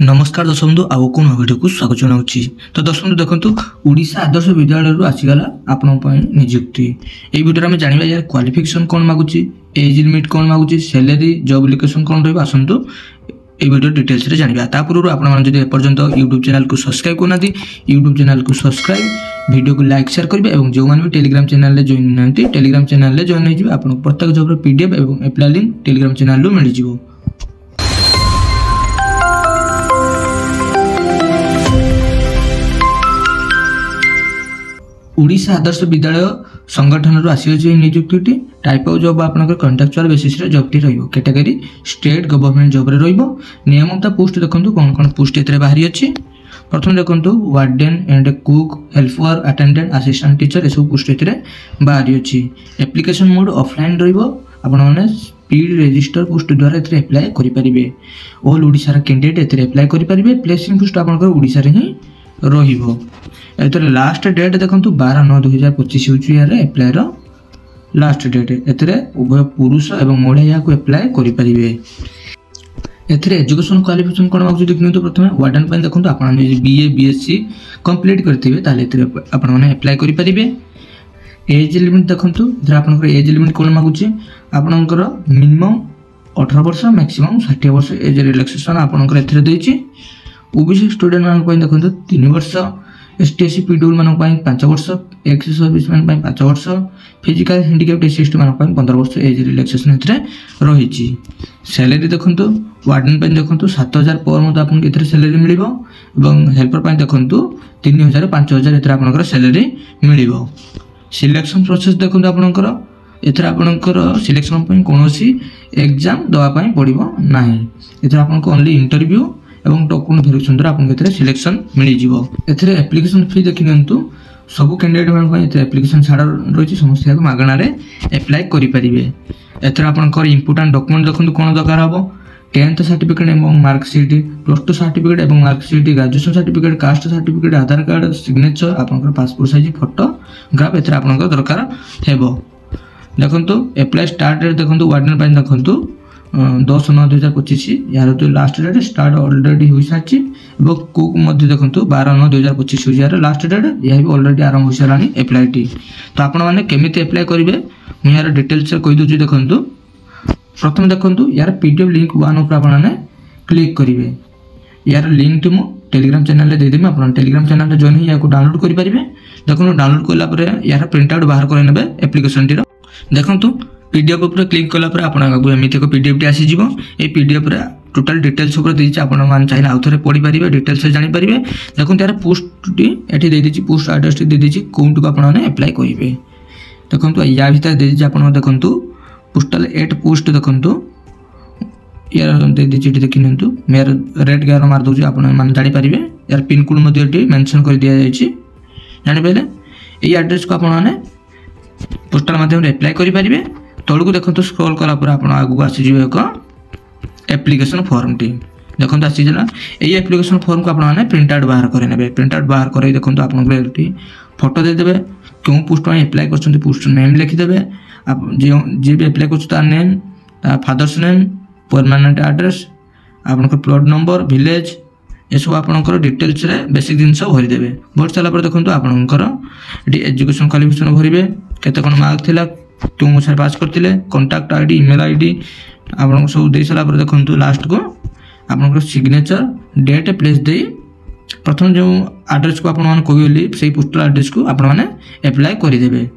नमस्कार दर्शक बंधु आउ कौन भिडियो को स्वागत जनाऊँगी। तो दर्शक बंधु देखो ओडिशा आदर्श विद्यालय आसीगला आपण नियुक्ति। ये भिडियो में जानवा यार क्वालिफिकेशन कौन मागुची, एज लिमिट कौन मागुची, सैलरी जॉब लोकेशन कौन रही आसतु ये वीडियो डिटेल्स रे जानिबा। ता पूर्व आपन जदि एपर्यंत यूट्यूब चैनल को सब्सक्राइब करना यूट्यूब चैनल को सब्सक्राइब वीडियो को लाइक शेयर करेंगे और जो मैंने भी टेलीग्राम चैनल रे जॉइन नांती टेलीग्राम चैनल रे जॉइन होइजिबे। आपन प्रत्येक जॉब रे पीडीएफ और अप्लाई लिंक टेलीग्राम चैनल रो मिल जिवो। ओडिशा आदर्श विद्यालय संगठन आसी नियुक्ति टाइप ऑफ जॉब आप कंट्राक्चुअल बेसिस रे जॉब टी रहिबो। कैटेगरी स्टेट गवर्नमेंट जॉब रे रहिबो। नियमता पोस्ट देखंतु कोन कोन पोस्ट एतरे बाहरी अछि। प्रथम देखंतु warden and cook, helper, attendant, assistant teacher एसो पोस्ट एतरे बाहरी अछि। एप्लिकेशन मोड ऑफलाइन रहिबो। आपण माने स्पीड रजिस्टर पोस्ट द्वारा एतरे अप्लाई करि परिबे। ऑल ओडिसा रा कैंडिडेट एतरे अप्लाई करि परिबे। प्लेसिंग पोस्ट आपण ओडिसा रे ही रहिबो। एतरे लास्ट डेट देखंतु 12/9/2025 होची यार अप्लाई रो लास्ट डेट। एतरे उभय पुरुष एवं महिला या को अप्लाई करि परिबे। एथरे एजुकेशन क्वालिफिकेशन कोन मागु देखिनतो। प्रथमे वार्डन पय देखंतु आपण बीए बीएससी कंप्लीट करथिबे ताले एतरे आपण माने अप्लाई करि परिबे। एज लिमिट देखंतु जरा आपण एज लिमिट कोन मागुची आपणकर मिनिमम 18 वर्ष मैक्सिमम 60 वर्ष एज रिलैक्सेशन आपणकर एथरे देछि। ओबीसी स्टूडेंट मान पय देखंतु 3 वर्ष, एसटीएससी पीडब्ल्यू मान पय 5 वर्ष, एक्स सर्विस मैन पय 5 वर्ष, फिजिकल हैंडिकैप्ड एससी मान पय 15 वर्ष एज रिलैक्सेशन एथरे रहिछि। सैलरी देखंतु वार्डन पय देखंतु 7000 पर मत आपन एथरे सैलरी मिलिबो एवं हेल्पर पय देखंतु 3000 5000 एथरे आपनकर सैलरी मिलिबो। सिलेक्शन प्रोसेस देखंतु आपनकर एथरे आपनकर सिलेक्शन पय कोनोसी एग्जाम दवा पय पड़िबो नाही। एथरे आपनको ओनली इंटरव्यू एवं डॉक्यूमेंट वेरिफिकेशन द्वारा आपन केतरे सिलेक्शन मिली जिवो। एथरे एप्लीकेशन फी देखिनंतु सब कैंडिडेट मान पय एथरे एप्लीकेशन छाड़ रहिछि समस्त को मागणा रे अप्लाई करि परिबे। एथरे आपनकर इंपोर्टेंट डॉक्यूमेंट देखंतु कोन दरकार हबो 10th सर्टिफिकेट एवं मार्कशीट, +2 सर्टिफिकेट एवं marksheet, graduation certificate, caste certificate, Aadhaar card, signature, आपनकर पासपोर्ट साइज फोटोग्राफ एथरे आपनकर दरकार हेबो। देखंतु अप्लाई स्टार्ट डेट देखंतु वार्डन पय देखंतु 10/9/2025 यार तो लास्ट डेट स्टार्ट ऑलरेडी हो साची। एवं कुक मध्य देखंतु 12/9/2025 हो यार लास्ट डेट यह भी ऑलरेडी आरंभ हो सारानी अप्लाई टी। तो आपण माने केमिति अप्लाई करिवे मु यार डिटेल्स कहि दोची। देखंतु प्रथम देखंतु यार पीडीएफ लिंक वन ऊपर आपण माने क्लिक करिवे। यार लिंक मु टेलीग्राम चैनल रे दे देम। आपण टेलीग्राम चैनल रे जॉइन या को डाउनलोड करि परिबे। देखंतु डाउनलोड करला परे यार प्रिंट आउट बाहर कर नेबे एप्लीकेशन टी रो। देखंतु पीडीएफ ऊपर क्लिक कला पर आपण आगु एमिति को पीडीएफ टी आसी जिवो। ए पीडीएफ रे टोटल डिटेल्स ऊपर देछि। आपण मान चाहिए आउ थरे पढि परिबे डिटेल्स जानि परिबे। देखंतु यार पोस्ट टी एठी दे दिछि, पोस्ट एड्रेस टी दे दिछि, कोन को आपण ने अप्लाई करिवे। देखंतु या भीतर दे दिछि आपण देखंतु पोस्टल 8 पोस्ट देखंतु यार दे दिछि। देखिनंतु मेर रेड गार मार दोछि आपण मान जानि परिबे। यार पिन कोड मध्ये टी मेंशन कर दिया जाइछि जानि बेले। ए एड्रेस को आपण ने पोस्टल माध्यम रे अप्लाई करि परिबे। तळकु देखंतु स्क्रॉल कला पर आपण आगु आसी जिवे एक एप्लीकेशन फॉर्म टी देखंतु आसी जला। एई एप्लीकेशन फॉर्म को आपण माने प्रिंट आउट बाहर करे नेबे। प्रिंट आउट बाहर करे देखंतु आपण एटी फोटो दे देबे। क्यों पोस्ट में अप्लाई करछन्ते पोस्ट नेम लिखि देबे। आप जे भी अप्लाई करछ ता नेम, ता फादर्स नेम, परमानेंट एड्रेस, आपण को प्लॉट नंबर, विलेज ए सब आपनकर डिटेल्स रे बेसिक दिन सब भरि देबे। भर चला पर देखंतु आपनकर एटी एजुकेशन क्वालिफिकेशन भरिबे। केते कोन मार्क थिला, क्यों सर पास करथिले, कांटेक्ट आईडी, ईमेल आईडी आपन सब दे सला पर देखंतु लास्ट को आपन सिग्नेचर, डेट, प्लेस दे प्रथम जो एड्रेस को आपन मान कहली सेही पोस्टल एड्रेस को आपन माने अप्लाई करि देबे।